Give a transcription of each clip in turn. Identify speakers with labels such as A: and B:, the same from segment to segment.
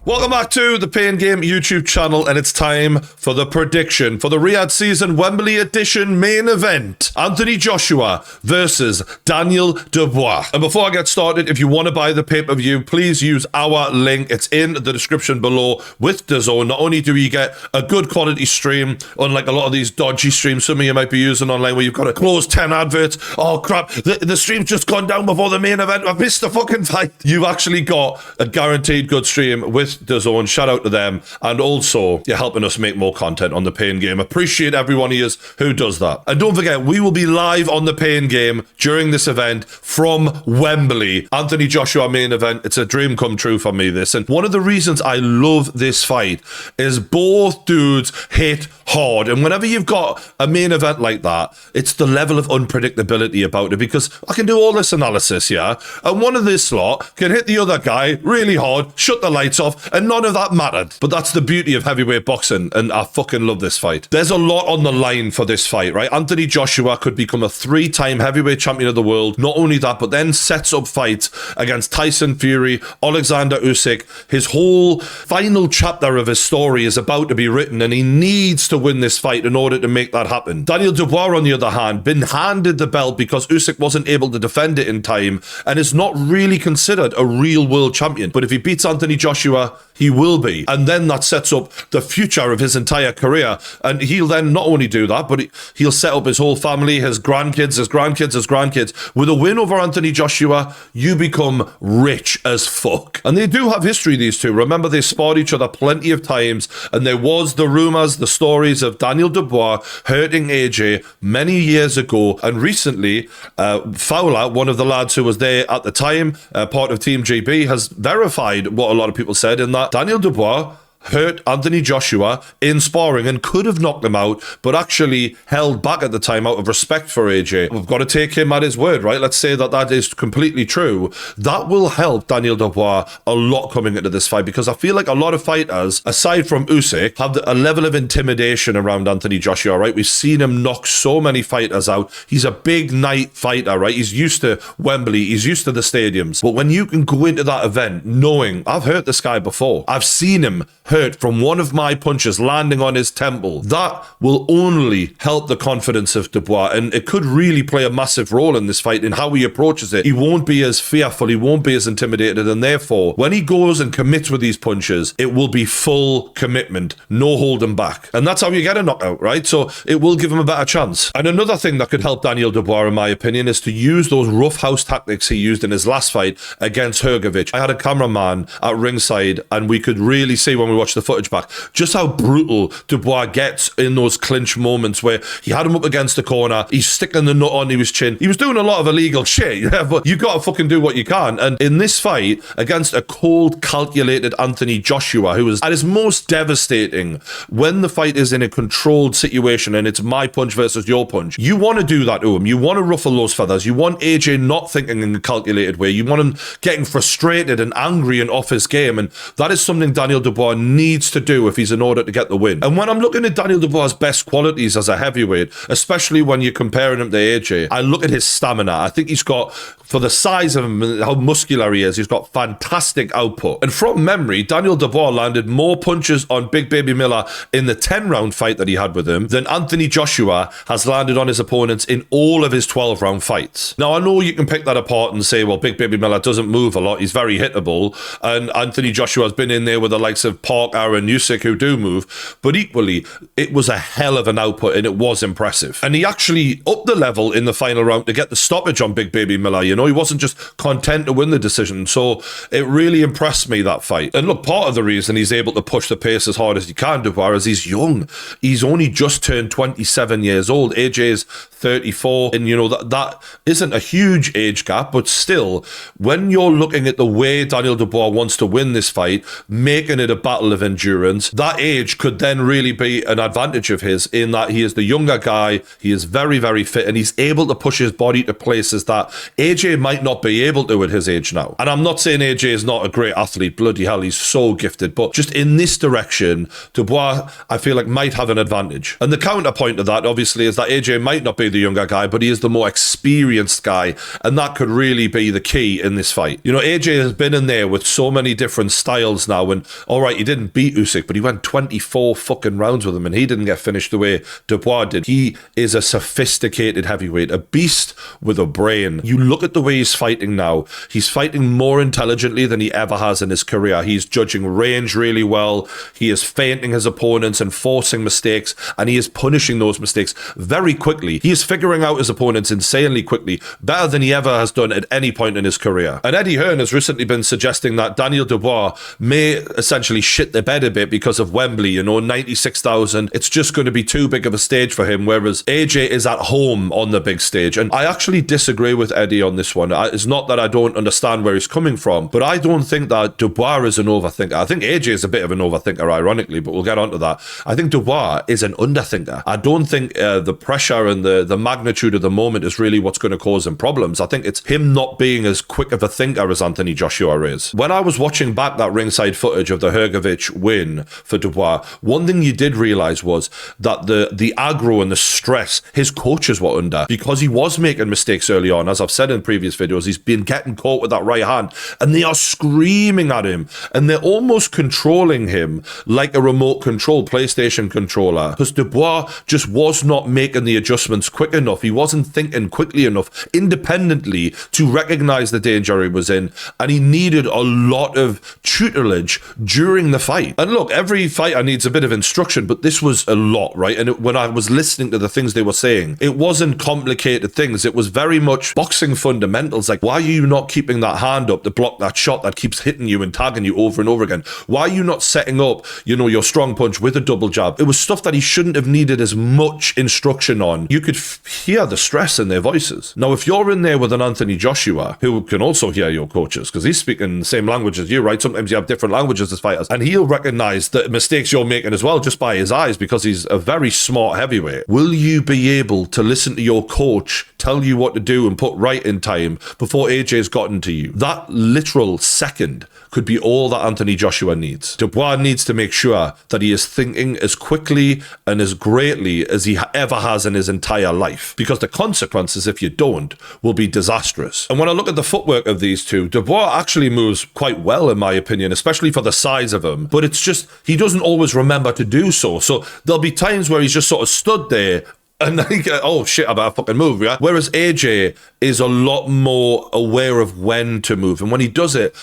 A: Welcome back to the Pain Game YouTube channel, and it's time for the prediction for the Riyadh Season Wembley Edition main event. Anthony Joshua versus Daniel Dubois. And before I get started, if you want to buy the pay-per-view, please use our link. It's in the description below with DAZN. Not only do you get a good quality stream, unlike a lot of these dodgy streams some of you might be using online where you've got to close 10 adverts. Oh crap, the stream's just gone down before the main event. I've missed the fucking fight. You've actually got a guaranteed good stream with DAZN. Shout out to them, and also you're helping us make more content on the Pain Game. Appreciate every one of you who does that. And don't forget, we will be live on the Pain Game during this event from Wembley. Anthony Joshua main event. It's a dream come true for me, this. And one of the reasons I love this fight is both dudes hit hard, and whenever you've got a main event like that, it's the level of unpredictability about it, because I can do all this analysis, yeah, and one of this lot can hit the other guy really hard, shut the lights off, and none of that mattered. But that's the beauty of heavyweight boxing, and I fucking love this fight. There's a lot on the line for this fight, right? Anthony Joshua could become a 3-time heavyweight champion of the world. Not only that, but then sets up fights against Tyson Fury, Alexander Usyk. His whole final chapter of his story is about to be written, and he needs to win this fight in order to make that happen. Daniel Dubois, on the other hand, been handed the belt because Usyk wasn't able to defend it in time, and is not really considered a real world champion. But if he beats Anthony Joshua, he will be. And then that sets up the future of his entire career. And he'll then not only do that, but he'll set up his whole family, his grandkids, his grandkids, his grandkids. With a win over Anthony Joshua, you become rich as fuck. And they do have history, these two. Remember, they sparred each other plenty of times, and there was the rumors, the stories of Daniel Dubois hurting AJ many years ago. And recently, Fowler, one of the lads who was there at the time, part of Team GB, has verified what a lot of people said, in that Daniel Dubois hurt Anthony Joshua in sparring and could have knocked him out, but actually held back at the time out of respect for AJ. We've got to take him at his word, right? Let's say that that is completely true. That will help Daniel Dubois a lot coming into this fight, because I feel like a lot of fighters, aside from Usyk, have a level of intimidation around Anthony Joshua, right? We've seen him knock so many fighters out. He's a big night fighter, right? He's used to Wembley. He's used to the stadiums. But when you can go into that event knowing, I've hurt this guy before, I've seen him hurt from one of my punches landing on his temple, that will only help the confidence of Dubois, and it could really play a massive role in this fight in how he approaches it. He won't be as fearful, he won't be as intimidated, and therefore when he goes and commits with these punches, it will be full commitment, no holding back. And that's how you get a knockout, right? So it will give him a better chance. And another thing that could help Daniel Dubois, in my opinion, is to use those rough house tactics he used in his last fight against Hrgovic. I had a cameraman at ringside, and we could really see when we watch the footage back just how brutal Dubois gets in those clinch moments where he had him up against the corner, he's sticking the nut on his chin. He was doing a lot of illegal shit, yeah, but you gotta fucking do what you can. And in this fight against a cold, calculated Anthony Joshua, who is at his most devastating when the fight is in a controlled situation and it's my punch versus your punch, you want to do that to him. You want to ruffle those feathers. You want AJ not thinking in a calculated way. You want him getting frustrated and angry and off his game, and that is something Daniel Dubois needs to do if he's in order to get the win. And when I'm looking at Daniel Dubois' best qualities as a heavyweight, especially when you're comparing him to AJ, I look at his stamina. I think he's got, for the size of him and how muscular he is, he's got fantastic output. And from memory, Daniel Dubois landed more punches on Big Baby Miller in the 10-round fight that he had with him than Anthony Joshua has landed on his opponents in all of his 12-round fights. Now, I know you can pick that apart and say, well, Big Baby Miller doesn't move a lot, he's very hittable, and Anthony Joshua has been in there with the likes of Parker and Usyk who do move, but equally, it was a hell of an output, and it was impressive. And he actually upped the level in the final round to get the stoppage on Big Baby Miller, you know? He wasn't just content to win the decision. So it really impressed me, that fight. And look, part of the reason he's able to push the pace as hard as he can, Dubois, is he's young. He's only just turned 27 years old. AJ's 34. And, you know, that isn't a huge age gap, but still, when you're looking at the way Daniel Dubois wants to win this fight, making it a battle battle of endurance. That age could then really be an advantage of his in that he is the younger guy, he is very, very fit, and he's able to push his body to places that AJ might not be able to at his age now. And I'm not saying AJ is not a great athlete, bloody hell, he's so gifted, but just in this direction, Dubois, I feel like, might have an advantage. And the counterpoint to that, obviously, is that AJ might not be the younger guy, but he is the more experienced guy, and that could really be the key in this fight. You know, AJ has been in there with so many different styles now, and all right, he didn't beat Usyk, but he went 24 fucking rounds with him, and he didn't get finished the way Dubois did. He is a sophisticated heavyweight, a beast with a brain. You look at the way he's fighting now, he's fighting more intelligently than he ever has in his career. He's judging range really well, he is feinting his opponents and forcing mistakes, and he is punishing those mistakes very quickly. He is figuring out his opponents insanely quickly, better than he ever has done at any point in his career. And Eddie Hearn has recently been suggesting that Daniel Dubois may essentially shit the bed a bit because of Wembley, you know, 96,000. It's just going to be too big of a stage for him, whereas AJ is at home on the big stage. And I actually disagree with Eddie on this one. It's not that I don't understand where he's coming from, but I don't think that Dubois is an overthinker. I think AJ is a bit of an overthinker, ironically, but we'll get onto that. I think Dubois is an underthinker. I don't think the pressure and the magnitude of the moment is really what's going to cause him problems. I think it's him not being as quick of a thinker as Anthony Joshua is. When I was watching back that ringside footage of the Hrgovic win for Dubois, one thing you did realise was that the aggro and the stress his coaches were under, because he was making mistakes early on. As I've said in previous videos, he's been getting caught with that right hand, and they are screaming at him, and they're almost controlling him like a remote control PlayStation controller, because Dubois just was not making the adjustments quick enough. He wasn't thinking quickly enough independently to recognise the danger he was in, and he needed a lot of tutelage during the fight. And look, every fighter needs a bit of instruction, but this was a lot, right? And when I was listening to the things they were saying, it wasn't complicated things. It was very much boxing fundamentals, like, why are you not keeping that hand up to block that shot that keeps hitting you and tagging you over and over again? Why are you not setting up, you know, your strong punch with a double jab? It was stuff that he shouldn't have needed as much instruction on. You could hear the stress in their voices. Now, if you're in there with an Anthony Joshua, who can also hear your coaches, because he's speaking the same language as you, right? Sometimes you have different languages as fighters, and he'll recognize the mistakes you're making as well just by his eyes, because he's a very smart heavyweight. Will you be able to listen to your coach tell you what to do and put right in time before AJ's gotten to you? That literal second could be all that Anthony Joshua needs. Dubois needs to make sure that he is thinking as quickly and as greatly as he ever has in his entire life, because the consequences, if you don't, will be disastrous. And when I look at the footwork of these two, Dubois actually moves quite well, in my opinion, especially for the size of him, but it's just, he doesn't always remember to do so. So there'll be times where he's just sort of stood there and then, oh shit, I better fucking move, yeah? Whereas AJ is a lot more aware of when to move. And when he does it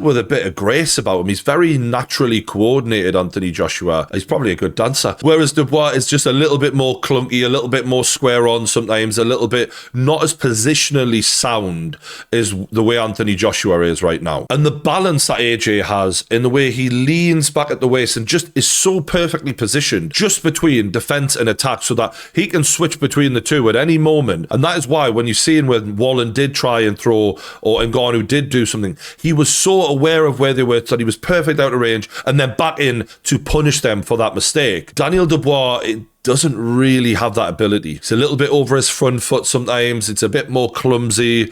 A: with a bit of grace about him. He's very naturally coordinated, Anthony Joshua. He's probably a good dancer. Whereas Dubois is just a little bit more clunky, a little bit more square on sometimes, a little bit not as positionally sound as the way Anthony Joshua is right now. And the balance that AJ has in the way he leans back at the waist and just is so perfectly positioned just between defense and attack so that he can switch between the two at any moment. And that is why when you see him when Wallen did try and throw, or Ngannou did do something, he was so aware of where they were that he was perfect out of range and then back in to punish them for that mistake. Daniel Dubois, it doesn't really have that ability. It's a little bit over his front foot sometimes. It's a bit more clumsy.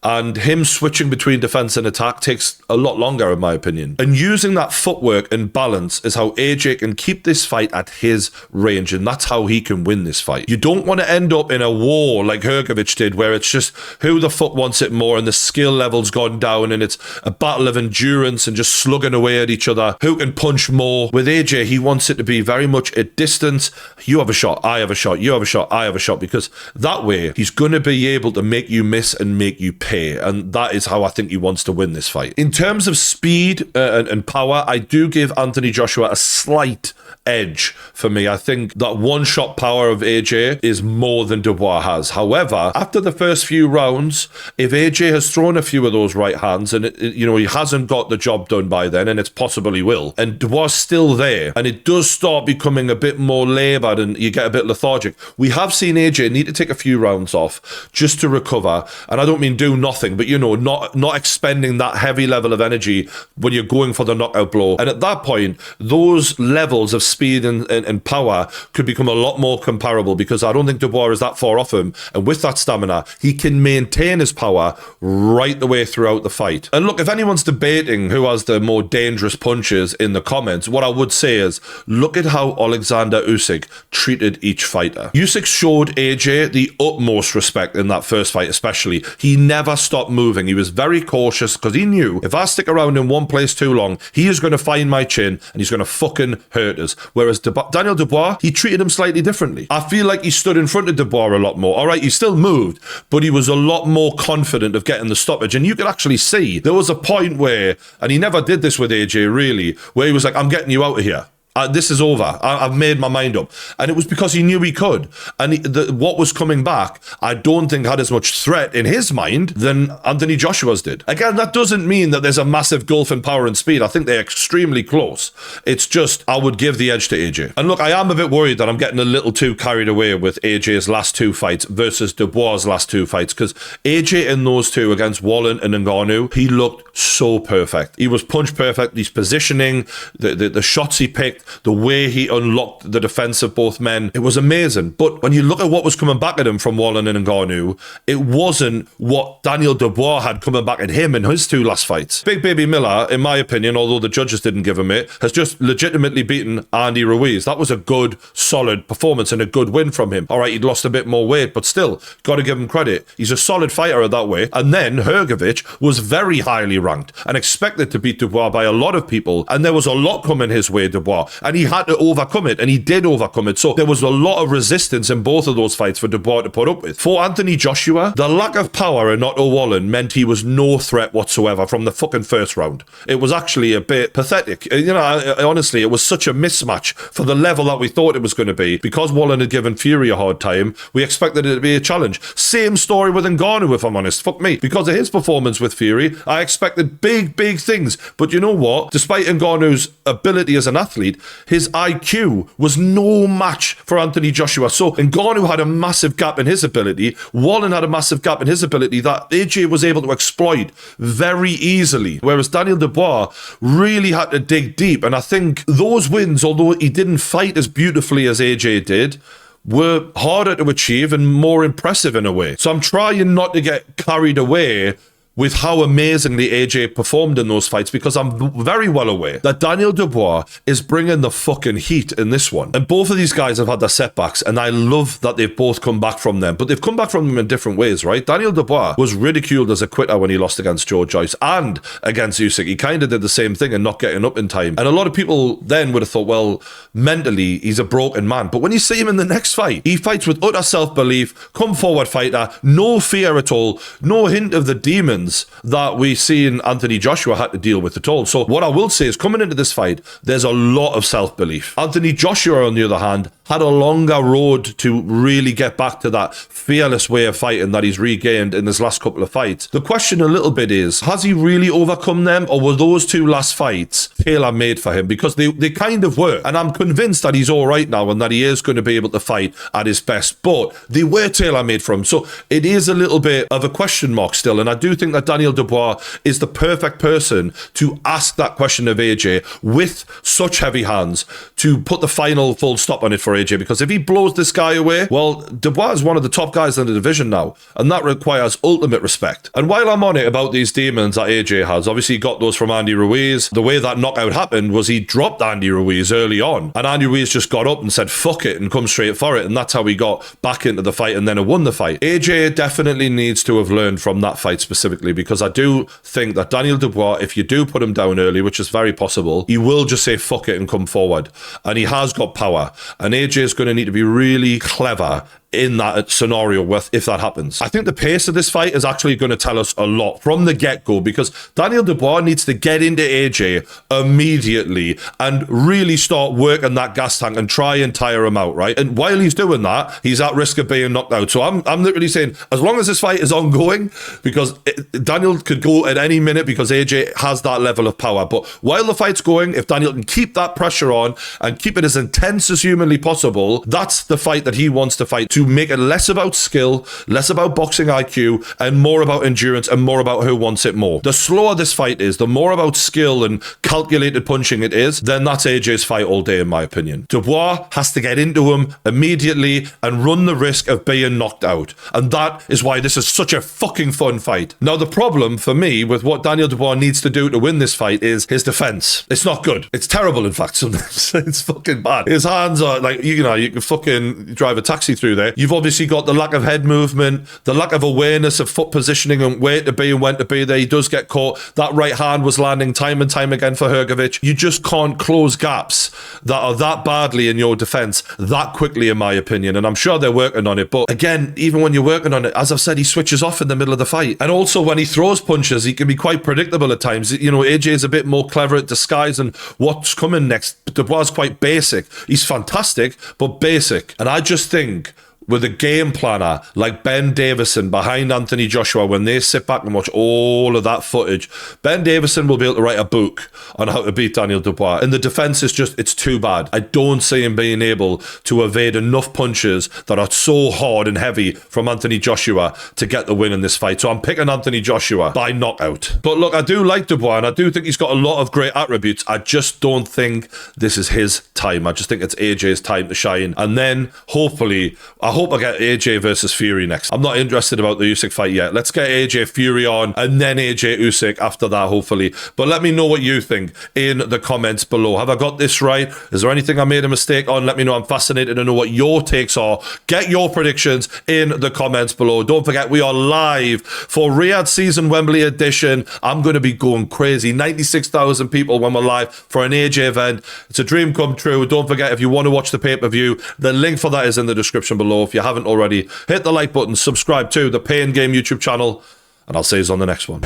A: And him switching between defense and attack takes a lot longer, in my opinion. And using that footwork and balance is how AJ can keep this fight at his range, and that's how he can win this fight. You don't want to end up in a war like Hrgovic did, where it's just who the fuck wants it more and the skill level's gone down and it's a battle of endurance and just slugging away at each other. Who can punch more? With AJ, he wants it to be very much at distance. You have a shot, I have a shot, you have a shot, I have a shot, because that way he's going to be able to make you miss and make you pay. And that is how I think he wants to win this fight. In terms of speed and power, I do give Anthony Joshua a slight edge for me. I think that one-shot power of AJ is more than Dubois has. However, after the first few rounds, if AJ has thrown a few of those right hands and he hasn't got the job done by then, and it's possible he will, and Dubois still there, and it does start becoming a bit more laboured and you get a bit lethargic, we have seen AJ need to take a few rounds off just to recover. And I don't mean do nothing, but, you know, not expending that heavy level of energy when you're going for the knockout blow. And at that point, those levels of speed and power could become a lot more comparable, because I don't think Dubois is that far off him. And with that stamina, he can maintain his power right the way throughout the fight. And look, if anyone's debating who has the more dangerous punches in the comments, what I would say is, look at how Alexander Usyk treated each fighter. Usyk showed AJ the utmost respect in that first fight, especially. He never stopped moving. He was very cautious, because he knew if I stick around in one place too long, he is going to find my chin and he's going to fucking hurt us. Whereas Daniel Dubois, he treated him slightly differently. I feel like he stood in front of Dubois a lot more. All right, he still moved, but he was a lot more confident of getting the stoppage. And you could actually see there was a point where, and he never did this with AJ really, where he was like, I'm getting you out of here. This is over. I've made my mind up. And it was because he knew he could. And what was coming back, I don't think had as much threat in his mind than Anthony Joshua's did. Again, that doesn't mean that there's a massive gulf in power and speed. I think they're extremely close. It's just, I would give the edge to AJ. And look, I am a bit worried that I'm getting a little too carried away with AJ's last two fights versus Dubois' last two fights, because AJ in those two against Wallen and Ngannou, he looked so perfect. He was punch perfect. His positioning, the shots he picked, the way he unlocked the defense of both men, it was amazing. But when you look at what was coming back at him from Wallen and Ngannou, it wasn't what Daniel Dubois had coming back at him in his two last fights. Big Baby Miller, in my opinion, although the judges didn't give him it, has just legitimately beaten Andy Ruiz. That was a good, solid performance and a good win from him. All right, he'd lost a bit more weight, but still, got to give him credit. He's a solid fighter at that way. And then Hrgovic was very highly ranked and expected to beat Dubois by a lot of people. And there was a lot coming his way, Dubois. And he had to overcome it, and he did overcome it. So there was a lot of resistance in both of those fights for Dubois to put up with. For Anthony Joshua, the lack of power in Otto Wallen meant he was no threat whatsoever from the fucking first round. It was actually a bit pathetic. You know, honestly, it was such a mismatch for the level that we thought it was going to be. Because Wallen had given Fury a hard time, we expected it to be a challenge. Same story with Ngannou, if I'm honest. Fuck me. Because of his performance with Fury, I expected big things. But you know what? Despite Ngannou's ability as an athlete, his IQ was no match for Anthony Joshua. So Ngannou had a massive gap in his ability. Wallen had a massive gap in his ability that AJ was able to exploit very easily. Whereas Daniel Dubois really had to dig deep. And I think those wins, although he didn't fight as beautifully as AJ did, were harder to achieve and more impressive in a way. So I'm trying not to get carried away with how amazingly AJ performed in those fights, because I'm very well aware that Daniel Dubois is bringing the fucking heat in this one. And both of these guys have had their setbacks, and I love that they've both come back from them, but they've come back from them in different ways, right? Daniel Dubois was ridiculed as a quitter when he lost against Joe Joyce and against Usyk. He kind of did the same thing and not getting up in time. And a lot of people then would have thought, well, mentally, he's a broken man. But when you see him in the next fight, he fights with utter self-belief, come forward fighter, no fear at all, no hint of the demons that we see in Anthony Joshua had to deal with at all. So what I will say is, coming into this fight, there's a lot of self-belief. Anthony Joshua, on the other hand, had a longer road to really get back to that fearless way of fighting that he's regained in his last couple of fights. The question a little bit is, has he really overcome them, or were those two last fights tailor-made for him? Because they kind of were. And I'm convinced that he's all right now and that he is going to be able to fight at his best. But they were tailor-made for him. So it is a little bit of a question mark still. And I do think that Daniel Dubois is the perfect person to ask that question of AJ with such heavy hands to put the final full stop on it for AJ. Because if he blows this guy away, well, Dubois is one of the top guys in the division now, and that requires ultimate respect. And while I'm on it about these demons that AJ has, obviously he got those from Andy Ruiz. The way that knockout happened was he dropped Andy Ruiz early on, and Andy Ruiz just got up and said fuck it and come straight for it, and that's how he got back into the fight and then won the fight. AJ definitely needs to have learned from that fight specifically, because I do think that Daniel Dubois, if you do put him down early, which is very possible, he will just say fuck it and come forward. And he has got power, and AJ is going to need to be really clever in that scenario if that happens. I think the pace of this fight is actually going to tell us a lot from the get-go, because Daniel Dubois needs to get into AJ immediately and really start working that gas tank and try and tire him out, right? And while he's doing that, he's at risk of being knocked out. So I'm literally saying, as long as this fight is ongoing, because Daniel could go at any minute because AJ has that level of power. But while the fight's going, if Daniel can keep that pressure on and keep it as intense as humanly possible, that's the fight that he wants to fight to to make it less about skill, less about boxing IQ, and more about endurance and more about who wants it more. The slower this fight is, the more about skill and calculated punching it is, then that's AJ's fight all day, in my opinion. Dubois has to get into him immediately and run the risk of being knocked out. And that is why this is such a fucking fun fight. Now, the problem for me with what Daniel Dubois needs to do to win this fight is his defense. It's not good. It's terrible, in fact, sometimes. It's fucking bad. His hands are like, you know, you can fucking drive a taxi through there. You've obviously got the lack of head movement, the lack of awareness of foot positioning and where to be and when to be there. He does get caught. That right hand was landing time and time again for Hrgovic. You just can't close gaps that are that badly in your defense that quickly, in my opinion. And I'm sure they're working on it. But again, even when you're working on it, as I've said, he switches off in the middle of the fight. And also when he throws punches, he can be quite predictable at times. You know, AJ is a bit more clever at disguising what's coming next. Dubois is quite basic. He's fantastic, but basic. And I just think with a game planner like Ben Davison behind Anthony Joshua, when they sit back and watch all of that footage, Ben Davison will be able to write a book on how to beat Daniel Dubois. And the defense is just, it's too bad. I don't see him being able to evade enough punches that are so hard and heavy from Anthony Joshua to get the win in this fight. So I'm picking Anthony Joshua by knockout. But look, I do like Dubois and I do think he's got a lot of great attributes. I just don't think this is his time. I just think it's AJ's time to shine. And then hopefully, I hope I get AJ versus Fury next. I'm not interested about the Usyk fight yet. Let's get AJ Fury on and then AJ Usyk after that, hopefully. But let me know what you think in the comments below. Have I got this right? Is there anything I made a mistake on? Let me know. I'm fascinated to know what your takes are. Get your predictions in the comments below. Don't forget, we are live for Riyadh Season Wembley Edition. I'm going to be going crazy. 96,000 people when we're live for an AJ event. It's a dream come true. Don't forget, if you want to watch the pay-per-view, the link for that is in the description below. If you haven't already, hit the like button, subscribe to the Pain Game YouTube channel, and I'll see you on the next one.